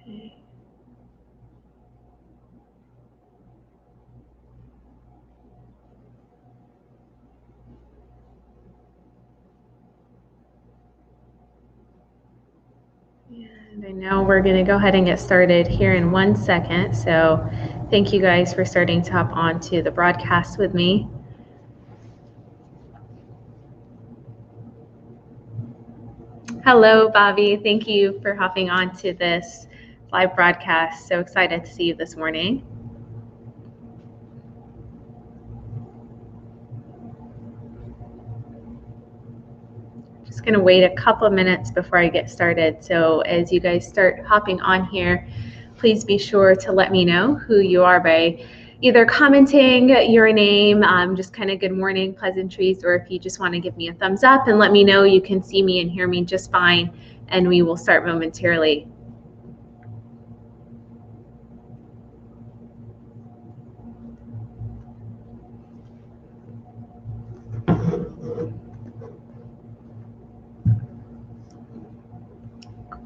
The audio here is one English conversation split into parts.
Okay. And I know we're going to go ahead and get started here in 1 second. So thank you guys for starting to hop on to the broadcast with me. Hello, Bobby. Thank you for hopping on to this live broadcast. So excited to see you this morning. Just going to wait a couple minutes before I get started. So as you guys start hopping on here, please be sure to let me know who you are by either commenting your name, just kind of good morning pleasantries, or if you just want to give me a thumbs up and let me know you can see me and hear me just fine, and we will start momentarily.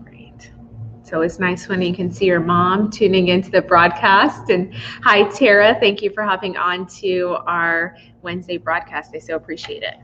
Great. It's always nice when you can see your mom tuning into the broadcast. And hi, Tara. Thank you for hopping on to our Wednesday broadcast. I so appreciate it.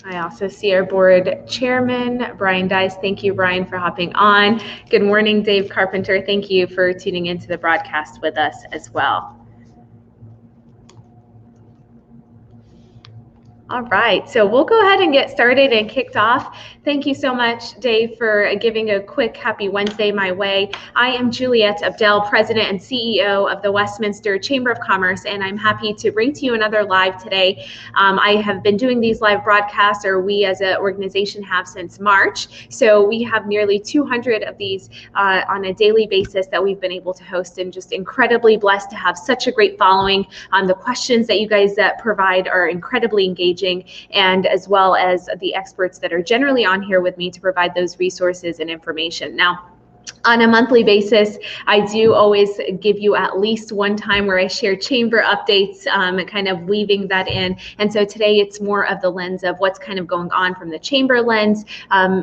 I also see our board chairman, Brian Dice. Thank you, Brian, for hopping on. Good morning, Dave Carpenter. Thank you for tuning into the broadcast with us as well. All right, so we'll go ahead and get started and kicked off. Thank you so much, Dave, for giving a quick happy Wednesday my way. I am Juliet Abdel, President and CEO of the Westminster Chamber of Commerce, and I'm happy to bring to you another live today. I have been doing these live broadcasts, or we as an organization have, since March. So we have nearly 200 of these on a daily basis that we've been able to host, and just incredibly blessed to have such a great following. The questions that you guys provide are incredibly engaging, and as well as the experts that are generally on here with me to provide those resources and information. Now, on a monthly basis, I do always give you at least one time where I share chamber updates, kind of weaving that in. And so today it's more of the lens of what's kind of going on from the chamber lens,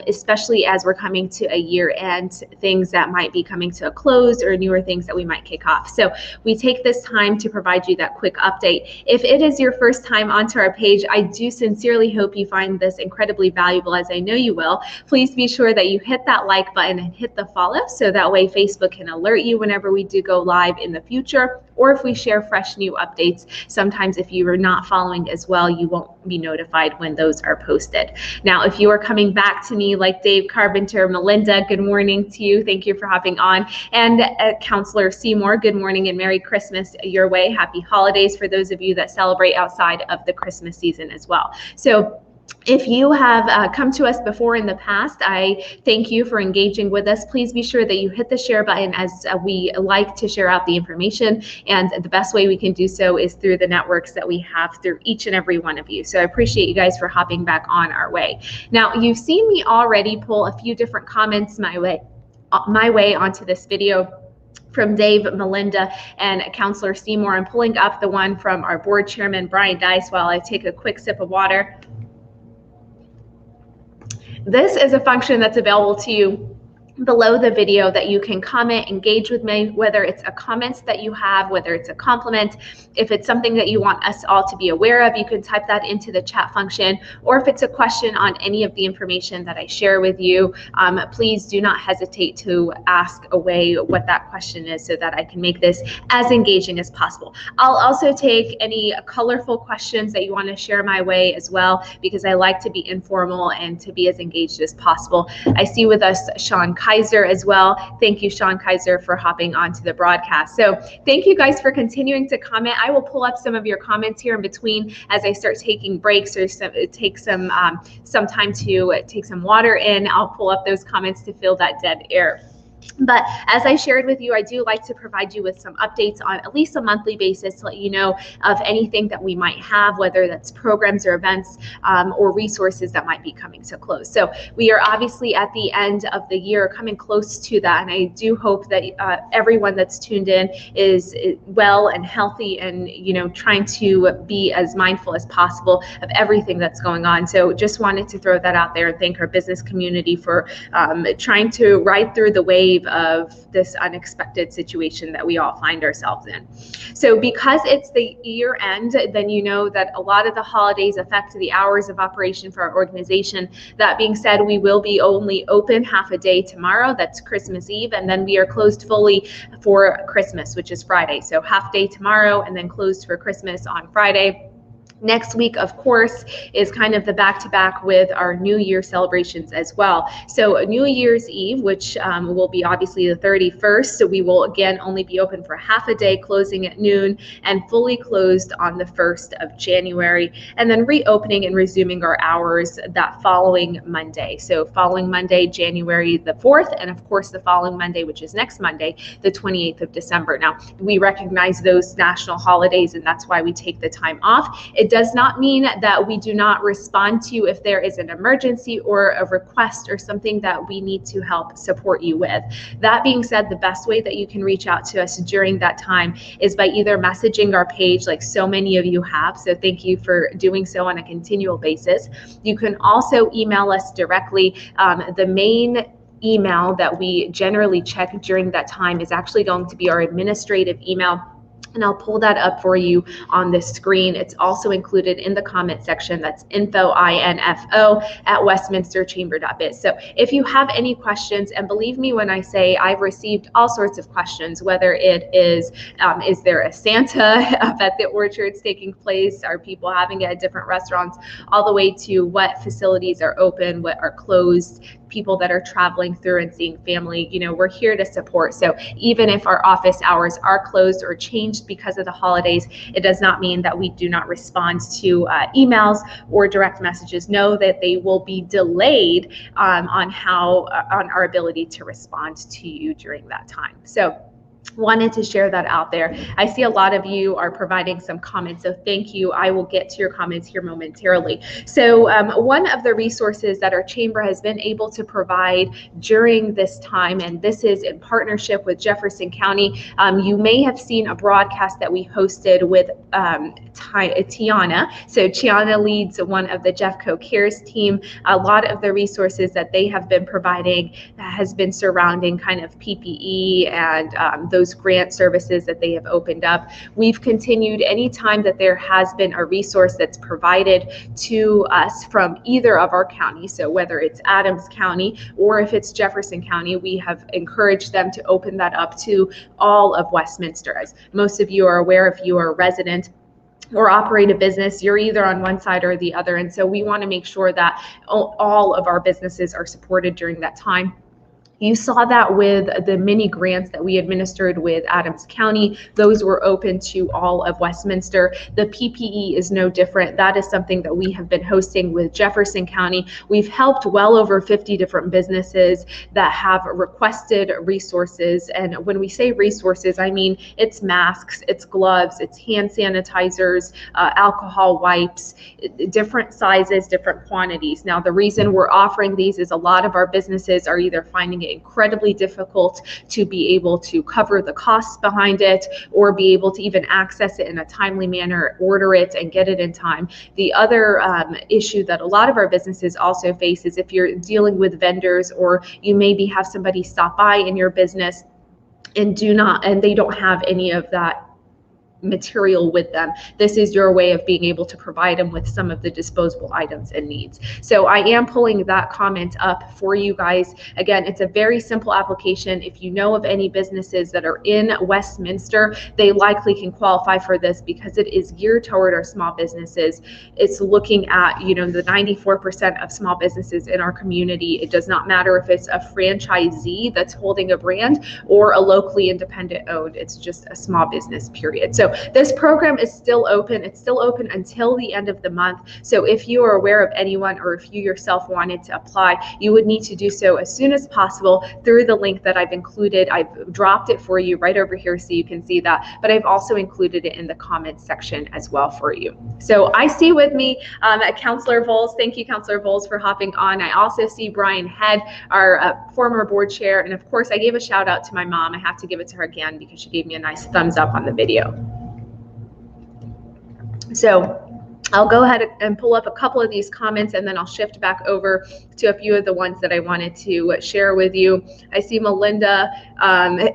especially as we're coming to a year end, things that might be coming to a close or newer things that we might kick off. So we take this time to provide you that quick update. If it is your first time onto our page, I do sincerely hope you find this incredibly valuable, as I know you will. Please be sure that you hit that like button and hit the follow, so that way Facebook can alert you whenever we do go live in the future, or if we share fresh new updates. Sometimes if you are not following as well, you won't be notified when those are posted. Now, if you are coming back to me like Dave Carpenter, Melinda, good morning to you. Thank you for hopping on. And Counselor Seymour, good morning and Merry Christmas your way. Happy holidays for those of you that celebrate outside of the Christmas season as well. So if you have come to us before in the past, I thank you for engaging with us. Please be sure that you hit the share button, as we like to share out the information. And the best way we can do so is through the networks that we have through each and every one of you. So I appreciate you guys for hopping back on our way. Now, you've seen me already pull a few different comments my way onto this video from Dave, Melinda, and Counselor Seymour. I'm pulling up the one from our board chairman, Brian Dice, while I take a quick sip of water. This is a function that's available to you below the video that you can comment, engage with me, whether it's a comment that you have, whether it's a compliment. If it's something that you want us all to be aware of, you can type that into the chat function, or if it's a question on any of the information that I share with you, please do not hesitate to ask away what that question is so that I can make this as engaging as possible. I'll also take any colorful questions that you want to share my way as well, because I like to be informal and to be as engaged as possible. I see with us Sean Kaiser as well. Thank you, Sean Kaiser, for hopping onto the broadcast. So thank you guys for continuing to comment. I will pull up some of your comments here in between as I start taking breaks or take some time to take some water in. I'll pull up those comments to fill that dead air. But as I shared with you, I do like to provide you with some updates on at least a monthly basis to let you know of anything that we might have, whether that's programs or events or resources that might be coming to close. So we are obviously at the end of the year, coming close to that, and I do hope that everyone that's tuned in is well and healthy, and trying to be as mindful as possible of everything that's going on. So just wanted to throw that out there and thank our business community for trying to ride through the wave of this unexpected situation that we all find ourselves in. So because it's the year end, then you know that a lot of the holidays affect the hours of operation for our organization. That being said, we will be only open half a day tomorrow. That's Christmas Eve, and then we are closed fully for Christmas, which is Friday. So half day tomorrow and then closed for Christmas on Friday. Next week, of course, is kind of the back-to-back with our New Year celebrations as well. So New Year's Eve, which will be obviously the 31st, so we will again only be open for half a day, closing at noon, and fully closed on the 1st of January, and then reopening and resuming our hours that following Monday. So following Monday, January the 4th, and of course the following Monday, which is next Monday, the 28th of December. Now, we recognize those national holidays, and that's why we take the time off. It does not mean that we do not respond to if there is an emergency or a request or something that we need to help support you with. That being said, the best way that you can reach out to us during that time is by either messaging our page, like so many of you have. So thank you for doing so on a continual basis. You can also email us directly. The main email that we generally check during that time is actually going to be our administrative email. And I'll pull that up for you on the screen. It's also included in the comment section. That's info@westminsterchamber.biz. So if you have any questions, and believe me when I say I've received all sorts of questions, whether it is there a Santa up at the orchards taking place? Are people having it at different restaurants? All the way to what facilities are open, what are closed, people that are traveling through and seeing family. We're here to support. So even if our office hours are closed or changed because of the holidays, it does not mean that we do not respond to emails or direct messages. Know that they will be delayed on our ability to respond to you during that time. So wanted to share that out there. I see a lot of you are providing some comments, so thank you. I will get to your comments here momentarily. So one of the resources that our chamber has been able to provide during this time, and this is in partnership with Jefferson County, you may have seen a broadcast that we hosted with Tiana. So Tiana leads one of the Jeffco Cares team. A lot of the resources that they have been providing has been surrounding kind of PPE and those grant services that they have opened up. We've continued anytime that there has been a resource that's provided to us from either of our counties, so whether it's Adams County or if it's Jefferson County, we have encouraged them to open that up to all of Westminster. As most of you are aware, if you are a resident or operate a business, you're either on one side or the other. And so we want to make sure that all of our businesses are supported during that time. You saw that with the mini grants that we administered with Adams County. Those were open to all of Westminster. The PPE is no different. That is something that we have been hosting with Jefferson County. We've helped well over 50 different businesses that have requested resources. And when we say resources, I mean it's masks, it's gloves, it's hand sanitizers, alcohol wipes, different sizes, different quantities. Now, the reason we're offering these is a lot of our businesses are either finding it incredibly difficult to be able to cover the costs behind it, or be able to even access it in a timely manner, order it and get it in time. The other issue that a lot of our businesses also face is if you're dealing with vendors, or you maybe have somebody stop by in your business and they don't have any of that material with them. This is your way of being able to provide them with some of the disposable items and needs. So I am pulling that comment up for you guys. Again, it's a very simple application. If you know of any businesses that are in Westminster, they likely can qualify for this because it is geared toward our small businesses. It's looking at, the 94% of small businesses in our community. It does not matter if it's a franchisee that's holding a brand or a locally independent owned. It's just a small business, period. So So this program is still open. It's still open until the end of the month. So if you are aware of anyone, or if you yourself wanted to apply, you would need to do so as soon as possible through the link that I've included. I've dropped it for you right over here so you can see that, but I've also included it in the comments section as well for you. So I see with me Councilor Volz. Thank you, Councilor Volz, for hopping on. I also see Brian Head, our former board chair, and of course I gave a shout out to my mom. I have to give it to her again because she gave me a nice thumbs up on the video. So I'll go ahead and pull up a couple of these comments, and then I'll shift back over to a few of the ones that I wanted to share with you. I see Melinda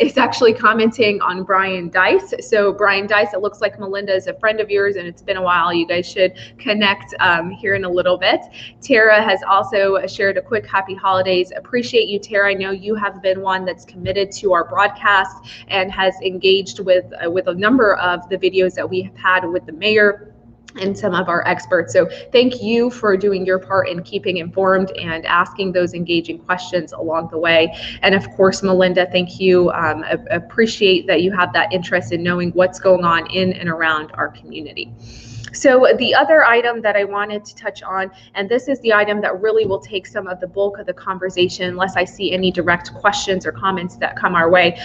is actually commenting on Brian Dice. So Brian Dice, it looks like Melinda is a friend of yours, and it's been a while. You guys should connect here in a little bit. Tara has also shared a quick happy holidays. Appreciate you, Tara. I know you have been one that's committed to our broadcast and has engaged with a number of the videos that we have had with the mayor and some of our experts. So thank you for doing your part in keeping informed and asking those engaging questions along the way. And of course, Melinda, thank you. Appreciate that you have that interest in knowing what's going on in and around our community. So the other item that I wanted to touch on, and this is the item that really will take some of the bulk of the conversation unless I see any direct questions or comments that come our way.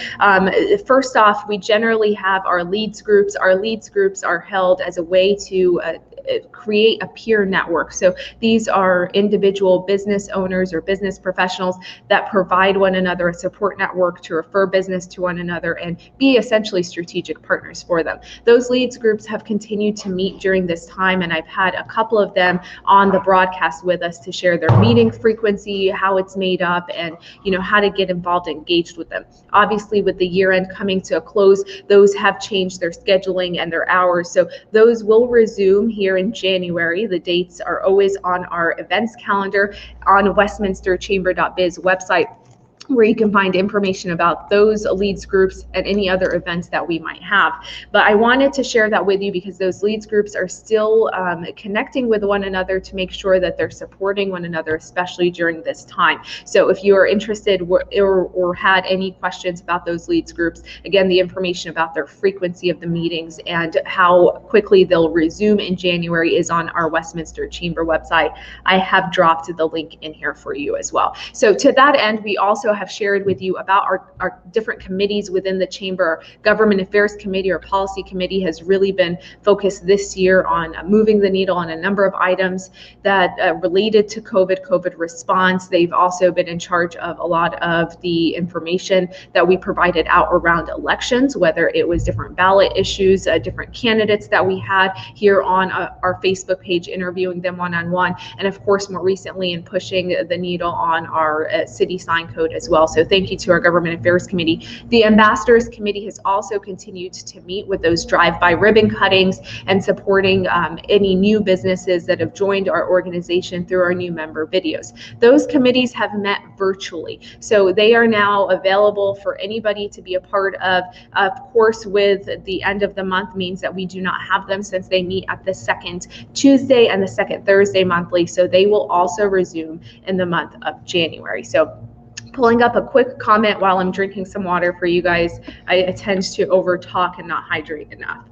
First off, we generally have our leads groups. Our leads groups are held as a way to create a peer network. So these are individual business owners or business professionals that provide one another a support network to refer business to one another and be essentially strategic partners for them. Those leads groups have continued to meet during this time, and I've had a couple of them on the broadcast with us to share their meeting frequency, how it's made up, and how to get involved and engaged with them. Obviously, with the year end coming to a close, those have changed their scheduling and their hours. So those will resume here in January. The dates are always on our events calendar on westminsterchamber.biz website, where you can find information about those leads groups and any other events that we might have. But I wanted to share that with you because those leads groups are still connecting with one another to make sure that they're supporting one another, especially during this time. So if you are interested or had any questions about those leads groups, again, the information about their frequency of the meetings and how quickly they'll resume in January is on our Westminster Chamber website. I have dropped the link in here for you as well. So to that end, we also have shared with you about our different committees within the Chamber. Government Affairs Committee or Policy Committee has really been focused this year on moving the needle on a number of items that related to COVID response. They've also been in charge of a lot of the information that we provided out around elections, whether it was different ballot issues, different candidates that we had here on our Facebook page, interviewing them one-on-one, and of course, more recently in pushing the needle on our city sign code as well. So thank you to our Government Affairs Committee. The Ambassadors Committee has also continued to meet with those drive-by ribbon cuttings and supporting any new businesses that have joined our organization through our new member videos. Those committees have met virtually, so they are now available for anybody to be a part of. Of course, with the end of the month means that we do not have them since they meet at the second Tuesday and the second Thursday monthly, so they will also resume in the month of January. So pulling up a quick comment while I'm drinking some water for you guys. I tend to over talk and not hydrate enough.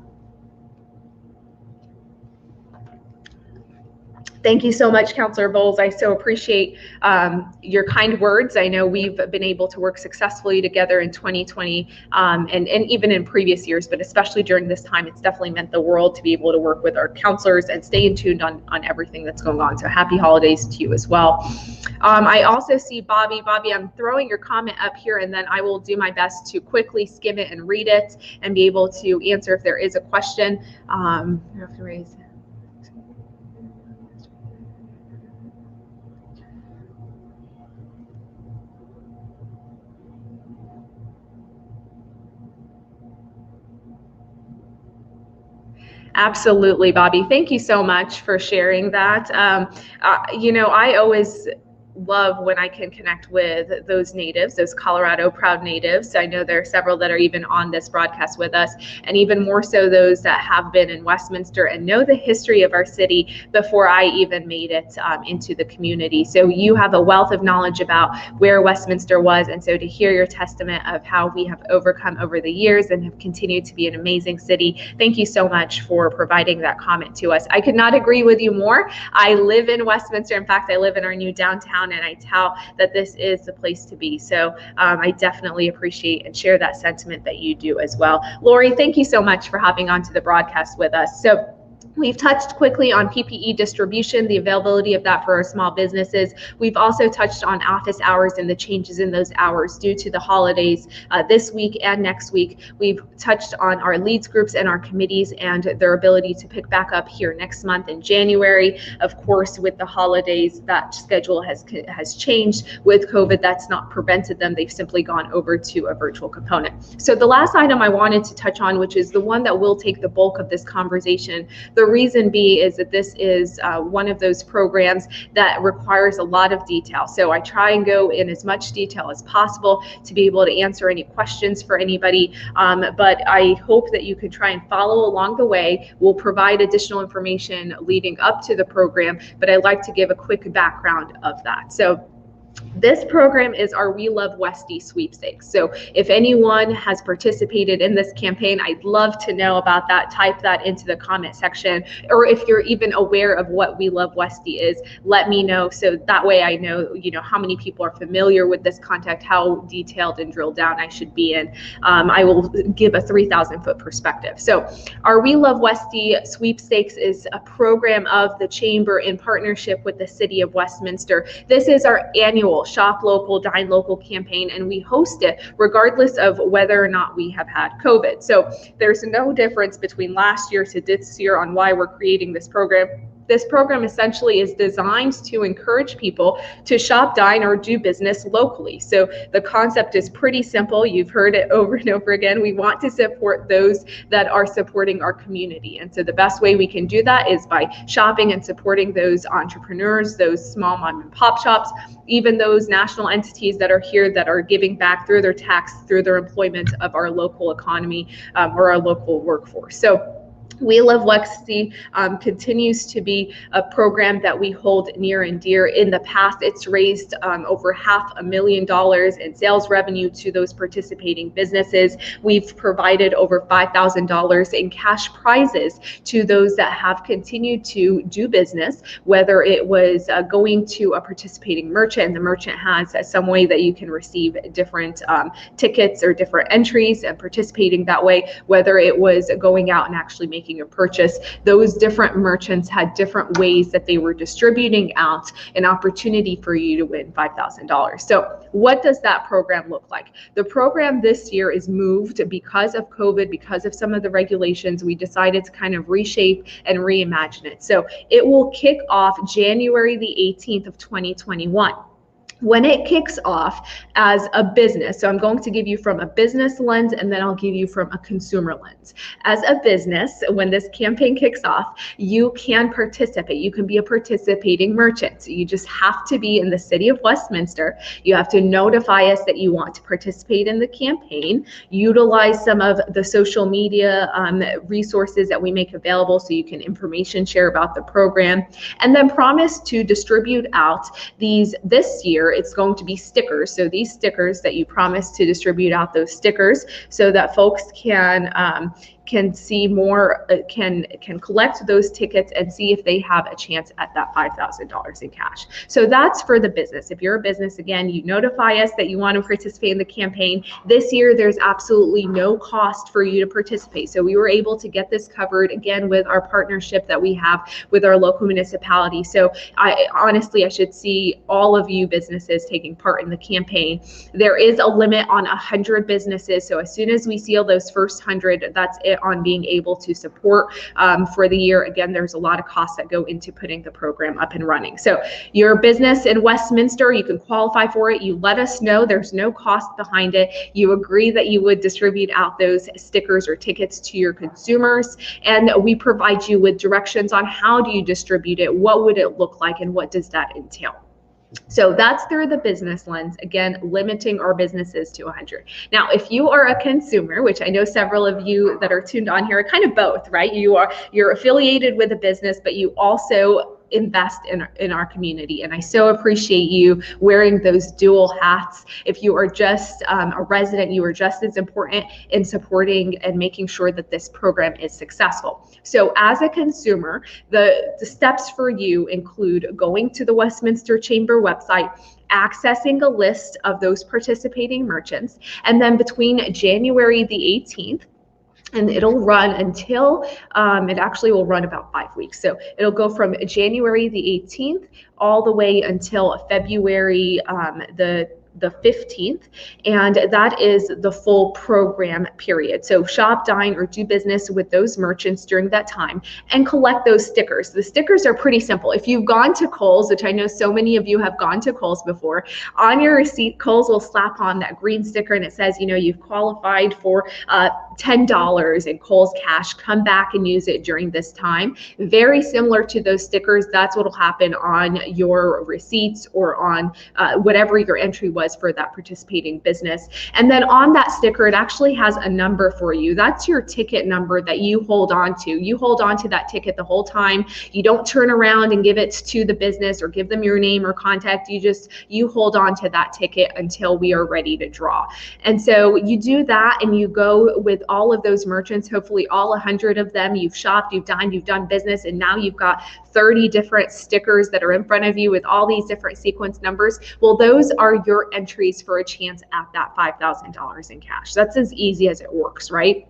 Thank you so much, Councilor Bowles. I so appreciate your kind words. I know we've been able to work successfully together in 2020 and even in previous years, but especially during this time, it's definitely meant the world to be able to work with our councilors and stay in tune on everything that's going on. So happy holidays to you as well. I also see Bobby. Bobby, I'm throwing your comment up here, and then I will do my best to quickly skim it and read it and be able to answer if there is a question. You have to raise. Absolutely, Bobby. Thank you so much for sharing that. I always love when I can connect with those natives, those Colorado proud natives. I know there are several that are even on this broadcast with us, and even more so those that have been in Westminster and know the history of our city before I even made it into the community. So you have a wealth of knowledge about where Westminster was, and so to hear your testament of how we have overcome over the years and have continued to be an amazing city, thank you so much for providing that comment to us. I could not agree with you more. I live in Westminster. In fact, I live in our new downtown, and I tell that this is the place to be. So I definitely appreciate and share that sentiment that you do as well. Lori, thank you so much for hopping onto the broadcast with us. So we've touched quickly on PPE distribution, the availability of that for our small businesses. We've also touched on office hours and the changes in those hours due to the holidays this week and next week. We've touched on our leads groups and our committees and their ability to pick back up here next month in January. Of course, with the holidays, that schedule has changed. With COVID, that's not prevented them. They've simply gone over to a virtual component. So the last item I wanted to touch on, which is the one that will take the bulk of this conversation, the reason be is that this is one of those programs that requires a lot of detail. So I try and go in as much detail as possible to be able to answer any questions for anybody. But I hope that you can try and follow along the way. We'll provide additional information leading up to the program, but I'd like to give a quick background of that. So this program is our We Love Westy sweepstakes. So if anyone has participated in this campaign, I'd love to know about that. Type that into the comment section, or if you're even aware of what We Love Westy is, let me know. So that way I know, how many people are familiar with this contact, how detailed and drilled down I should be in. I will give a 3,000-foot perspective. So our We Love Westy sweepstakes is a program of the Chamber in partnership with the City of Westminster. This is our annual Shop Local, Dine Local campaign, and we host it regardless of whether or not we have had COVID. So there's no difference between last year to this year on why we're creating this program. This program essentially is designed to encourage people to shop, dine, or do business locally. So the concept is pretty simple. You've heard it over and over again. We want to support those that are supporting our community. And so the best way we can do that is by shopping and supporting those entrepreneurs, those small mom and pop shops, even those national entities that are here that are giving back through their tax, through their employment of our local economy or our local workforce. So We Love Westy continues to be a program that we hold near and dear. In the past, it's raised over $500,000 in sales revenue to those participating businesses. We've provided over $5,000 in cash prizes to those that have continued to do business, whether it was going to a participating merchant, and the merchant has some way that you can receive different tickets or different entries and participating that way, whether it was going out and actually making a purchase. Those different merchants had different ways that they were distributing out an opportunity for you to win $5,000. So what does that program look like? The program this year is moved because of COVID, because of some of the regulations. We decided to kind of reshape and reimagine it. So it will kick off January the 18th of 2021. When it kicks off as a business, so I'm going to give you from a business lens and then I'll give you from a consumer lens. As a business, when this campaign kicks off, you can participate. You can be a participating merchant. You just have to be in the City of Westminster. You have to notify us that you want to participate in the campaign, utilize some of the social media resources that we make available so you can information share about the program, and then promise to distribute out these this year. It's going to be stickers. So these stickers that you promise to distribute out, those stickers, so that folks can see more, can collect those tickets and see if they have a chance at that $5,000 in cash. So that's for the business. If you're a business, again, you notify us that you want to participate in the campaign. This year, there's absolutely no cost for you to participate. So we were able to get this covered, again, with our partnership that we have with our local municipality. So honestly, I should see all of you businesses taking part in the campaign. There is a limit on 100 businesses. So as soon as we seal those first 100, that's it on being able to support for the year. Again, there's a lot of costs that go into putting the program up and running. So your business in Westminster, you can qualify for it. You let us know. There's no cost behind it. You agree that you would distribute out those stickers or tickets to your consumers, and we provide you with directions on how do you distribute it, what would it look like, and what does that entail. So that's through the business lens, again, limiting our businesses to 100. Now, if you are a consumer, which I know several of you that are tuned on here are kind of both, right? You're affiliated with a business, but you also invest in our community. And I so appreciate you wearing those dual hats. If you are just a resident, you are just as important in supporting and making sure that this program is successful. So as a consumer, the steps for you include going to the Westminster Chamber website, accessing a list of those participating merchants, and then between January the 18th, and it'll run until, it actually will run about 5 weeks. So it'll go from January the 18th all the way until February the 15th, and that is the full program period. So shop, dine, or do business with those merchants during that time and collect those stickers. The stickers are pretty simple. If you've gone to Kohl's, which I know so many of you have gone to Kohl's before, on your receipt, Kohl's will slap on that green sticker and it says, you know, you've qualified for $10 in Kohl's cash. Come back and use it during this time. Very similar to those stickers. That's what will happen on your receipts or on whatever your entry was for that participating business. And then on that sticker, it actually has a number for you. That's your ticket number that you hold on to. You hold on to that ticket the whole time. You don't turn around and give it to the business or give them your name or contact. You hold on to that ticket until we are ready to draw. And so you do that and you go with all of those merchants, hopefully all 100 of them. You've shopped, you've dined, you've done business, and now you've got 30 different stickers that are in front of you with all these different sequence numbers. Well, those are your entries for a chance at that $5,000 in cash. That's as easy as it works, right?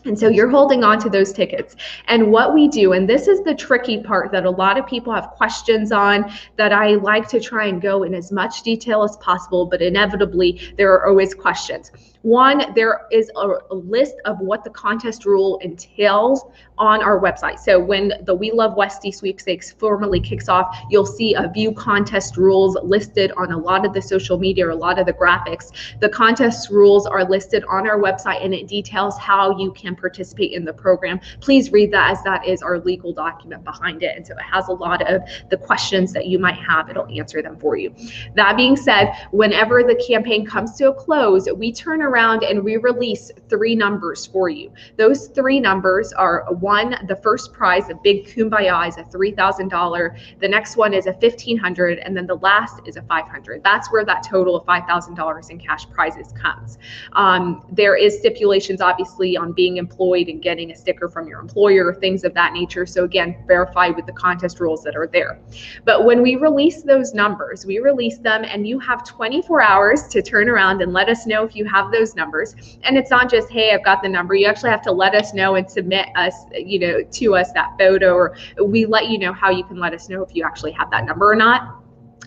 And so you're holding on to those tickets. And what we do, and this is the tricky part that a lot of people have questions on, that I like to try and go in as much detail as possible, but inevitably there are always questions. One, there is a list of what the contest rule entails on our website. So when the We Love Westy sweepstakes formally kicks off, you'll see a view contest rules listed on a lot of the social media or a lot of the graphics. The contest rules are listed on our website and it details how you can participate in the program. Please read that, as that is our legal document behind it. And so it has a lot of the questions that you might have. It'll answer them for you. That being said, whenever the campaign comes to a close, we turn around and we release 3 numbers for you. Those 3 numbers are: one, the first prize, a big kumbaya, is a $3,000. The next one is a $1,500, and then the last is a $500. That's where that total of $5,000 in cash prizes comes. There is stipulations, obviously, on being employed and getting a sticker from your employer, things of that nature. So again, verify with the contest rules that are there. But when we release those numbers, we release them, and you have 24 hours to turn around and let us know if you have those numbers. And it's not just, hey, I've got the number. You actually have to let us know and submit us, to us that photo, or we let you know how you can let us know if you actually have that number or not.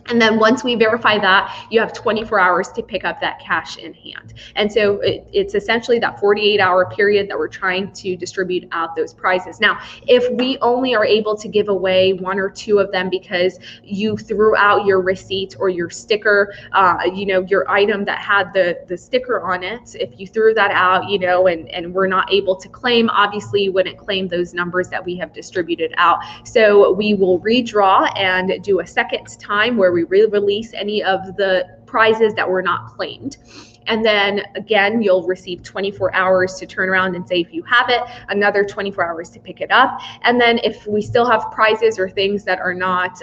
And then once we verify that, you have 24 hours to pick up that cash in hand. And so it's essentially that 48-hour period that we're trying to distribute out those prizes. Now, if we only are able to give away 1 or 2 of them because you threw out your receipt or your sticker, your item that had the sticker on it, if you threw that out, and we're not able to claim, obviously you wouldn't claim those numbers that we have distributed out. So we will redraw and do a second time where we re-release any of the prizes that were not claimed. And then again, you'll receive 24 hours to turn around and say if you have it, another 24 hours to pick it up. And then if we still have prizes or things that are not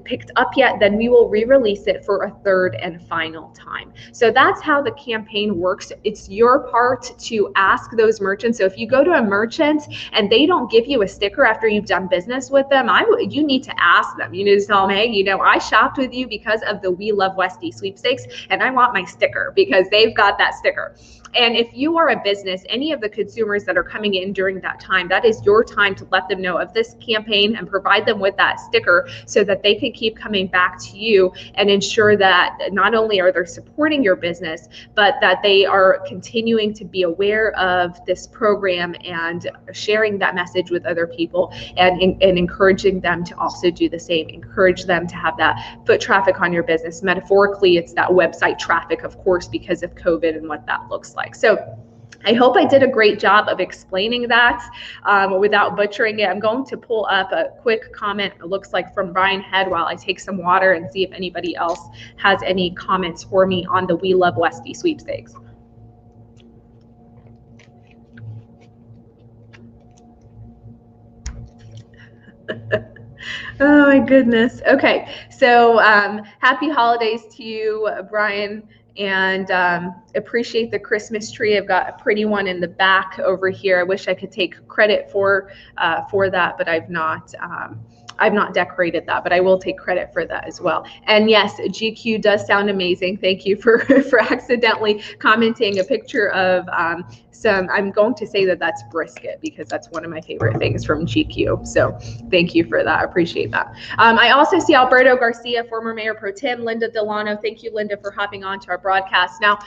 picked up yet, then we will re-release it for a third and final time. So that's how the campaign works. It's your part to ask those merchants. So if you go to a merchant and they don't give you a sticker after you've done business with them, you need to ask them. You need to tell them, hey, I shopped with you because of the We Love Westy sweepstakes, and I want my sticker because they've got that sticker. And if you are a business, any of the consumers that are coming in during that time, that is your time to let them know of this campaign and provide them with that sticker so that they can keep coming back to you and ensure that not only are they supporting your business, but that they are continuing to be aware of this program and sharing that message with other people and encouraging them to also do the same. Encourage them to have that foot traffic on your business. Metaphorically, it's that website traffic, of course, because of COVID and what that looks like. So I hope I did a great job of explaining that without butchering it. I'm going to pull up a quick comment, it looks like from Brian Head, while I take some water and see if anybody else has any comments for me on the We Love Westy sweepstakes. Oh my goodness. Okay, so happy holidays to you, Brian, and appreciate the Christmas tree. I've got a pretty one in the back over here. I wish I could take credit for that, but I've not decorated that, but I will take credit for that as well. And yes, GQ does sound amazing. Thank you for accidentally commenting a picture of I'm going to say that that's brisket because that's one of my favorite things from GQ. So thank you for that. I appreciate that. I also see Alberto Garcia, former Mayor Pro Tem, Linda Delano. Thank you, Linda, for hopping on to our broadcast. Now,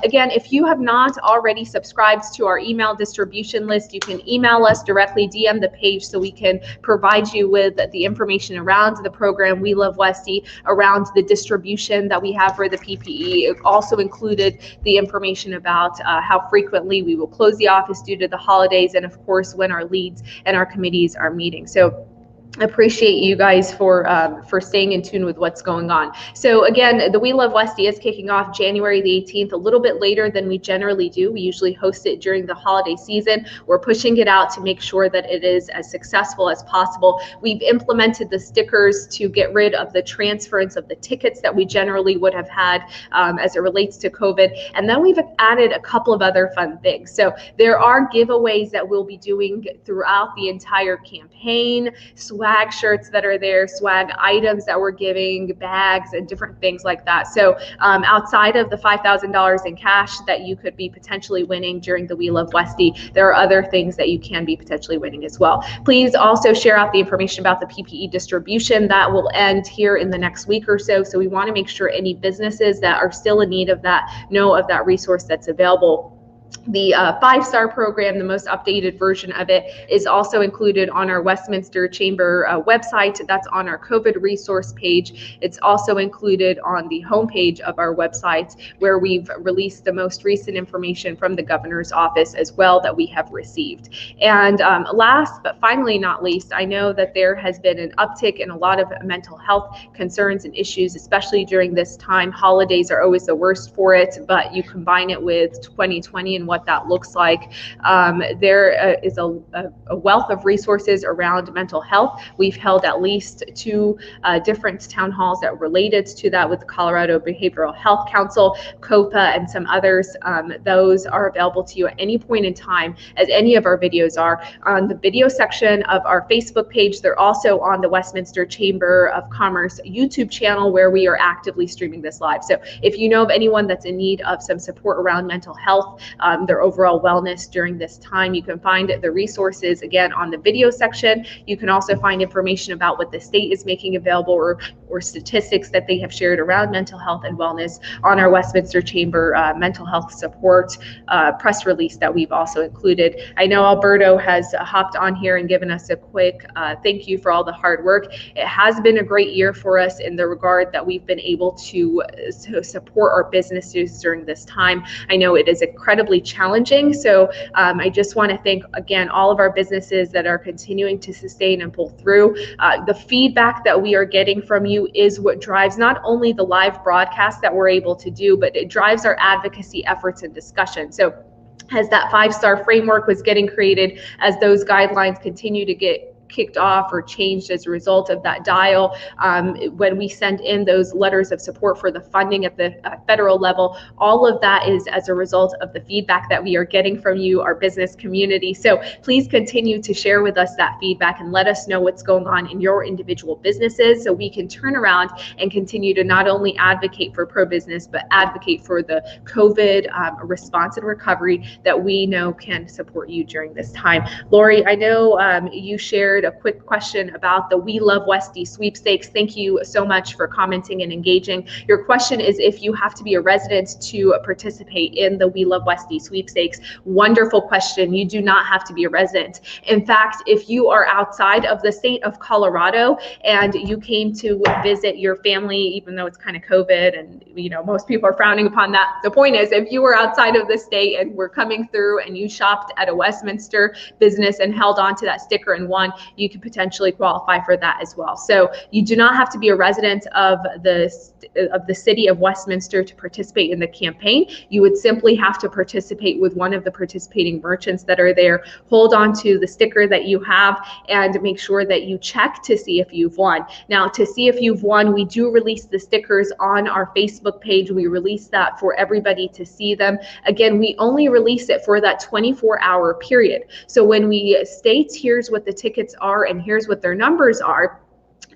again, if you have not already subscribed to our email distribution list, you can email us directly, DM the page so we can provide you with the information around the program We Love Westy, around the distribution that we have for the PPE. It also included the information about how frequently we will close the office due to the holidays, and of course when our leads and our committees are meeting. So appreciate you guys for staying in tune with what's going on. So again, the We Love Westy is kicking off January the 18th, a little bit later than we generally do. We usually host it during the holiday season. We're pushing it out to make sure that it is as successful as possible. We've implemented the stickers to get rid of the transference of the tickets that we generally would have had as it relates to COVID. And then we've added a couple of other fun things. So there are giveaways that we'll be doing throughout the entire campaign, swag shirts that are there, swag items that we're giving, bags and different things like that. So outside of the $5,000 in cash that you could be potentially winning during the We Love Westy, there are other things that you can be potentially winning as well. Please also share out the information about the PPE distribution that will end here in the next week or so. So we want to make sure any businesses that are still in need of that know of that resource that's available. The 5-star program, the most updated version of it, is also included on our Westminster Chamber website. That's on our COVID resource page. It's also included on the homepage of our website, where we've released the most recent information from the governor's office as well that we have received. And last but finally not least, I know that there has been an uptick in a lot of mental health concerns and issues, especially during this time. Holidays are always the worst for it, but you combine it with 2020 and what that looks like. There is a wealth of resources around mental health. We've held at least 2 different town halls that related to that with the Colorado Behavioral Health Council, COPA, and some others. Those are available to you at any point in time, as any of our videos are. On the video section of our Facebook page, they're also on the Westminster Chamber of Commerce YouTube channel, where we are actively streaming this live. So if you know of anyone that's in need of some support around mental health, their overall wellness during this time, you can find the resources again on the video section. You can also find information about what the state is making available, or statistics that they have shared around mental health and wellness on our Westminster Chamber mental health support press release that we've also included. I know Alberto has hopped on here and given us a quick thank you for all the hard work. It has been a great year for us in the regard that we've been able to support our businesses during this time. I know it is incredibly challenging, so I just want to thank again all of our businesses that are continuing to sustain and pull through. The feedback that we are getting from you is what drives not only the live broadcast that we're able to do, but it drives our advocacy efforts and discussion. So as that 5-star framework was getting created, as those guidelines continue to get kicked off or changed as a result of that dial, when we send in those letters of support for the funding at the federal level, all of that is as a result of the feedback that we are getting from you, our business community. So please continue to share with us that feedback and let us know what's going on in your individual businesses, so we can turn around and continue to not only advocate for pro-business, but advocate for the COVID response and recovery that we know can support you during this time. Lori, I know you shared shared a quick question about the We Love Westy sweepstakes. Thank you so much for commenting and engaging. Your question is if you have to be a resident to participate in the We Love Westy sweepstakes. Wonderful question. You do not have to be a resident. In fact, if you are outside of the state of Colorado and you came to visit your family, even though it's kind of COVID and most people are frowning upon that, the point is if you were outside of the state and were coming through and you shopped at a Westminster business and held on to that sticker and won, you could potentially qualify for that as well. So you do not have to be a resident of the city of Westminster to participate in the campaign. You would simply have to participate with one of the participating merchants that are there. Hold on to the sticker that you have and make sure that you check to see if you've won. Now, to see if you've won, we do release the stickers on our Facebook page. We release that for everybody to see them. Again, we only release it for that 24-hour period. So when we state here's what the tickets are and here's what their numbers are,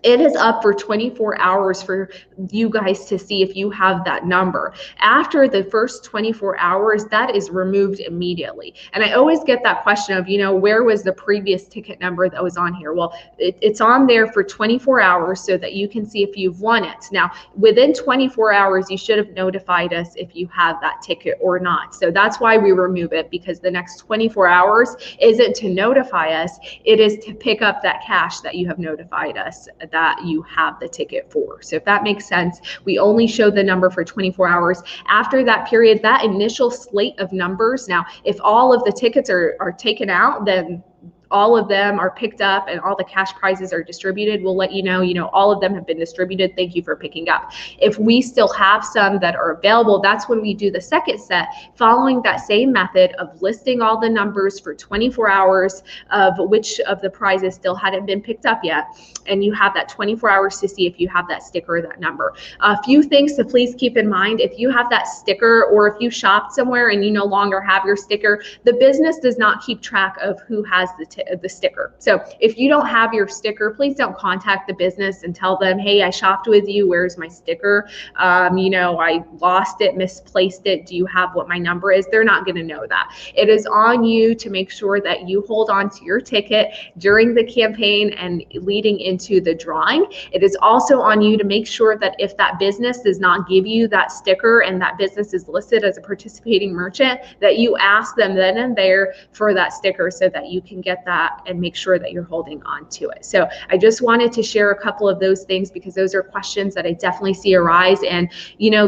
it is up for 24 hours for you guys to see if you have that number. After the first 24 hours, that is removed immediately. And I always get that question of, where was the previous ticket number that was on here? Well, it's on there for 24 hours so that you can see if you've won it. Now, within 24 hours, you should have notified us if you have that ticket or not. So that's why we remove it, because the next 24 hours isn't to notify us. It is to pick up that cash that you have notified us that you have the ticket for. So if that makes sense, we only show the number for 24 hours. After that period, that initial slate of numbers, now if all of the tickets are taken out, then all of them are picked up and all the cash prizes are distributed. We'll let you know, all of them have been distributed. Thank you for picking up. If we still have some that are available, that's when we do the second set, following that same method of listing all the numbers for 24 hours of which of the prizes still hadn't been picked up yet. And you have that 24 hours to see if you have that sticker or that number. A few things to please keep in mind. If you have that sticker or if you shopped somewhere and you no longer have your sticker, the business does not keep track of who has the sticker. So if you don't have your sticker, please don't contact the business and tell them, hey, I shopped with you, where's my sticker? I lost it, misplaced it. Do you have what my number is? They're not going to know that. It is on you to make sure that you hold on to your ticket during the campaign and leading into the drawing. It is also on you to make sure that if that business does not give you that sticker and that business is listed as a participating merchant, that you ask them then and there for that sticker so that you can get that and make sure that you're holding on to it. So I just wanted to share a couple of those things because those are questions that I definitely see arise. And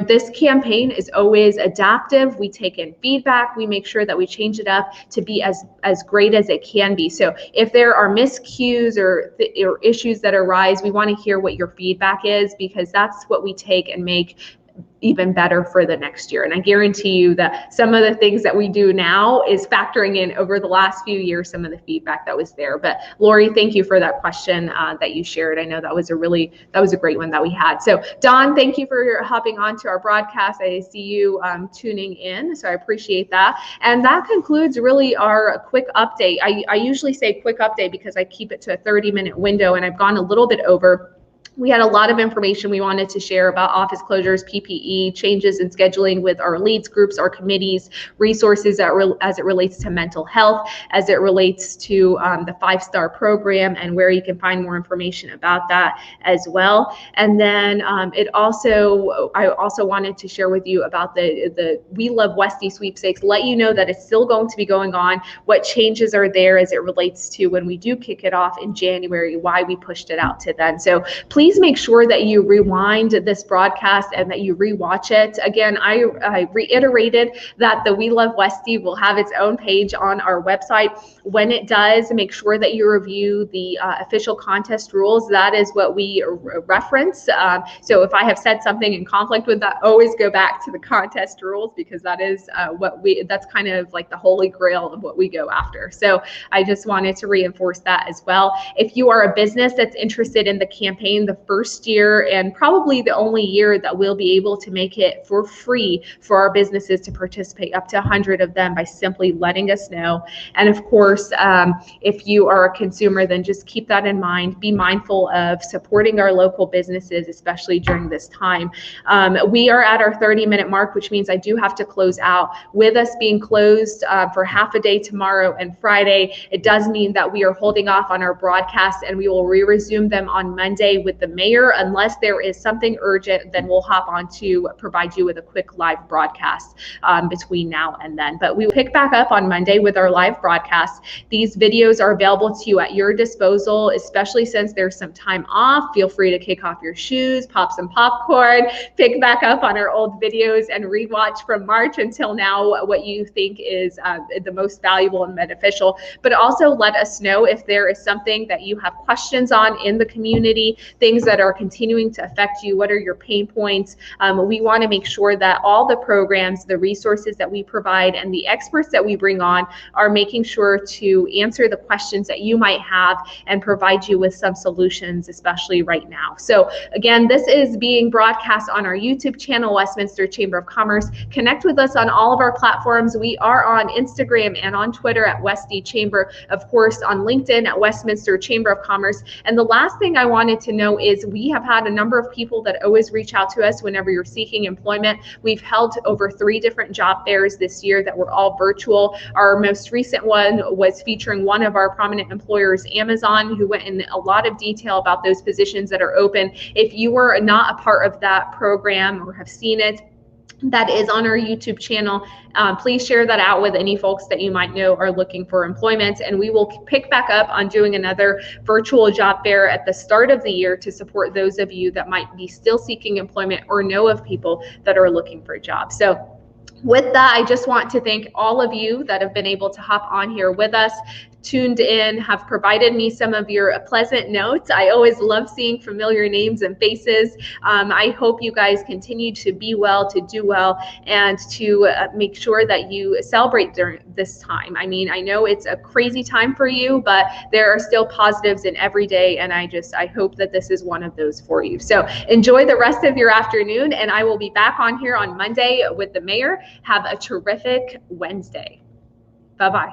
this campaign is always adaptive. We take in feedback. We make sure that we change it up to be as great as it can be. So if there are miscues or issues that arise, we want to hear what your feedback is, because that's what we take and make even better for the next year. And I guarantee you that some of the things that we do now is factoring in over the last few years, some of the feedback that was there. But Lori, thank you for that question that you shared. I know that was a great one that we had. So Don, thank you for hopping on to our broadcast. I see you tuning in, so I appreciate that. And that concludes really our quick update. I usually say quick update because I keep it to a 30-minute window, and I've gone a little bit over. We had a lot of information we wanted to share about office closures, PPE, changes in scheduling with our leads groups, our committees, resources as it relates to mental health, as it relates to the 5-star program and where you can find more information about that as well. And then I also wanted to share with you about the We Love Westy sweepstakes, let you know that it's still going to be going on, what changes are there as it relates to when we do kick it off in January, why we pushed it out to then. So please make sure that you rewind this broadcast and that you rewatch it. Again, I reiterated that the We Love Westy will have its own page on our website. When it does, make sure that you review the official contest rules. That is what we reference. So if I have said something in conflict with that, always go back to the contest rules, because that is that's kind of like the holy grail of what we go after. So I just wanted to reinforce that as well. If you are a business that's interested in the campaign, the the first year and probably the only year that we'll be able to make it for free for our businesses to participate, up to 100 of them, by simply letting us know. And of course, if you are a consumer, then just keep that in mind. Be mindful of supporting our local businesses, especially during this time. We are at our 30-minute mark, which means I do have to close out. With us being closed for half a day tomorrow and Friday, it does mean that we are holding off on our broadcasts, and we will resume them on Monday with the mayor. Unless there is something urgent, then we'll hop on to provide you with a quick live broadcast between now and then. But we will pick back up on Monday with our live broadcast. These videos are available to you at your disposal, especially since there's some time off. Feel free to kick off your shoes, pop some popcorn, pick back up on our old videos, and rewatch from March until now what you think is the most valuable and beneficial. But also let us know if there is something that you have questions on in the community, things that are continuing to affect you. What are your pain points? We want to make sure that all the programs, the resources that we provide, and the experts that we bring on are making sure to answer the questions that you might have and provide you with some solutions, especially right now. So again, this is being broadcast on our YouTube channel, Westminster Chamber of Commerce. Connect with us on all of our platforms. We are on Instagram and on Twitter at Westy Chamber, of course on LinkedIn at Westminster Chamber of Commerce. And the last thing I wanted to know is we have had a number of people that always reach out to us whenever you're seeking employment. We've held over 3 different job fairs this year that were all virtual. Our most recent one was featuring one of our prominent employers, Amazon, who went in a lot of detail about those positions that are open. If you were not a part of that program or have seen it, that is on our YouTube channel. Please share that out with any folks that you might know are looking for employment, and we will pick back up on doing another virtual job fair at the start of the year to support those of you that might be still seeking employment or know of people that are looking for a job. So with that, I just want to thank all of you that have been able to hop on here with us, tuned in, have provided me some of your pleasant notes. I always love seeing familiar names and faces. I hope you guys continue to be well, to do well, and to make sure that you celebrate during this time. I mean, I know it's a crazy time for you, but there are still positives in every day, and I hope that this is one of those for you. So enjoy the rest of your afternoon, and I will be back on here on Monday with the mayor. Have a terrific Wednesday. Bye-bye.